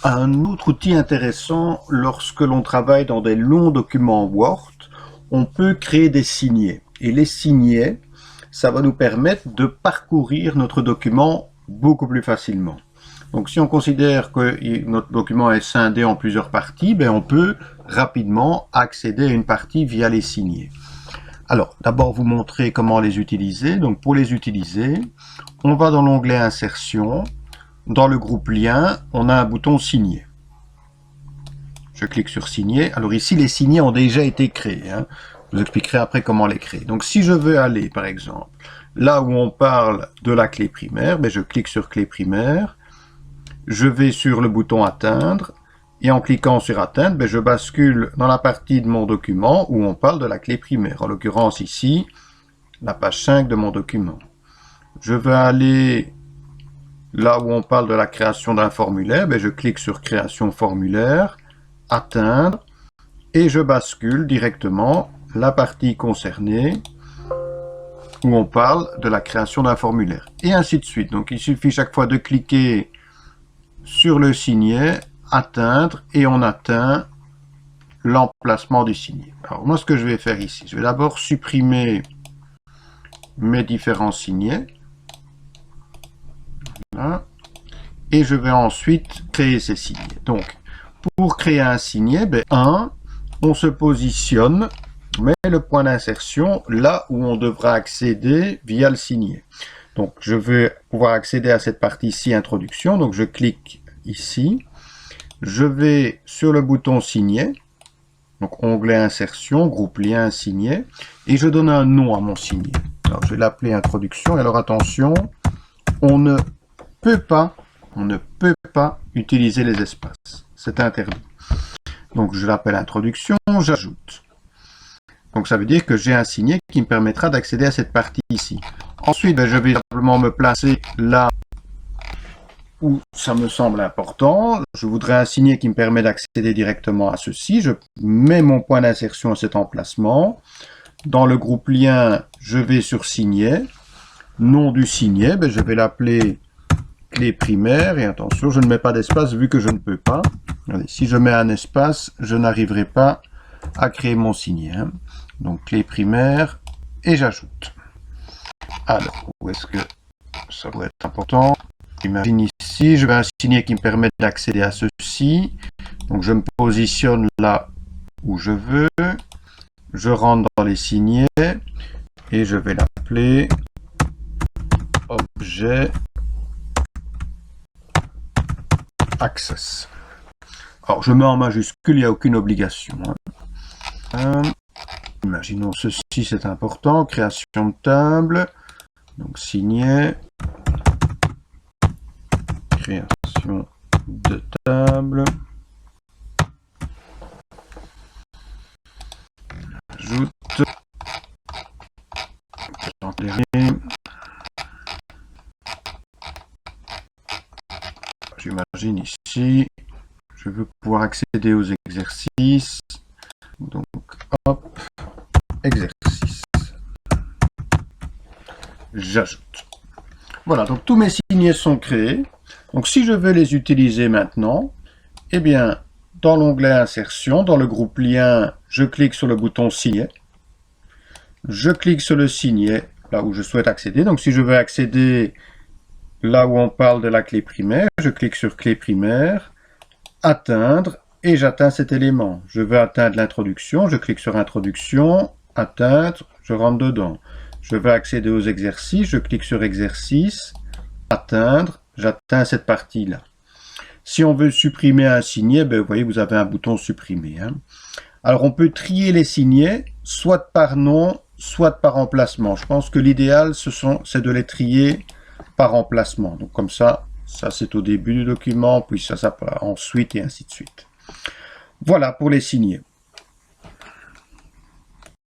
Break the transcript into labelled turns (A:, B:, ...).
A: Un autre outil intéressant lorsque l'on travaille dans des longs documents Word, on peut créer des signets. Et les signets, ça va nous permettre de parcourir notre document beaucoup plus facilement. Donc si on considère que notre document est scindé en plusieurs parties, on peut rapidement accéder à une partie via les signets. Alors, d'abord vous montrer comment les utiliser. Donc pour les utiliser, on va dans l'onglet Insertion. Dans le groupe Liens, on a un bouton Signer. Je clique sur Signer. Alors ici, les signets ont déjà été créés. Je vous expliquerai après comment les créer. Donc si je veux aller, par exemple, là où on parle de la clé primaire, je clique sur Clé primaire. Je vais sur le bouton Atteindre. Et en cliquant sur Atteindre, je bascule dans la partie de mon document où on parle de la clé primaire. En l'occurrence ici, la page 5 de mon document. Je veux aller là où on parle de la création d'un formulaire, je clique sur Création formulaire, Atteindre, et je bascule directement la partie concernée où on parle de la création d'un formulaire. Et ainsi de suite. Donc il suffit chaque fois de cliquer sur le signet, Atteindre, et on atteint l'emplacement du signet. Alors moi ce que je vais faire ici, je vais d'abord supprimer mes différents signets. Voilà. Et je vais ensuite créer ces signets. Donc, pour créer un signet, on se positionne, on met le point d'insertion là où on devra accéder via le signet. Donc, je vais pouvoir accéder à cette partie-ci, Introduction. Donc, je clique ici. Je vais sur le bouton Signet. Donc, onglet Insertion, groupe Lien, Signet. Et je donne un nom à mon signet. Alors, je vais l'appeler Introduction. Et alors, attention, on ne peut pas utiliser les espaces. C'est interdit. Donc je l'appelle Introduction, j'ajoute. Donc ça veut dire que j'ai un signet qui me permettra d'accéder à cette partie ici. Ensuite, je vais simplement me placer là où ça me semble important. Je voudrais un signet qui me permet d'accéder directement à ceci. Je mets mon point d'insertion à cet emplacement. Dans le groupe Lien, je vais sur Signet. Nom du signet, je vais l'appeler Clé primaire, et attention, je ne mets pas d'espace vu que je ne peux pas. Regardez, si je mets un espace, je n'arriverai pas à créer mon signet. Donc clé primaire, et j'ajoute. Alors, où est-ce que ça doit être important? Imagine ici, je vais un signet qui me permet d'accéder à ceci. Donc je me positionne là où je veux. Je rentre dans les signets, et je vais l'appeler Objet Access. Alors, je mets en majuscule, il n'y a aucune obligation. Imaginons ceci, c'est important. Création de table. Donc, signet. Création de table. Ajoute. J'imagine ici, je veux pouvoir accéder aux exercices. Donc, hop, exercice. J'ajoute. Voilà, donc tous mes signets sont créés. Donc, si je veux les utiliser maintenant, dans l'onglet Insertion, dans le groupe Lien, je clique sur le bouton Signet. Je clique sur le signet, là où je souhaite accéder. Donc, si je veux accéder là où on parle de la clé primaire, je clique sur Clé primaire, Atteindre, et j'atteins cet élément. Je veux atteindre l'introduction, je clique sur Introduction, Atteindre, je rentre dedans. Je veux accéder aux exercices, je clique sur Exercice, Atteindre, j'atteins cette partie-là. Si on veut supprimer un signet, vous voyez, vous avez un bouton Supprimer. Alors, on peut trier les signets, soit par nom, soit par emplacement. Je pense que l'idéal, c'est de les trier par emplacement. Donc comme ça c'est au début du document, puis ça ensuite, et ainsi de suite. Voilà pour les signets.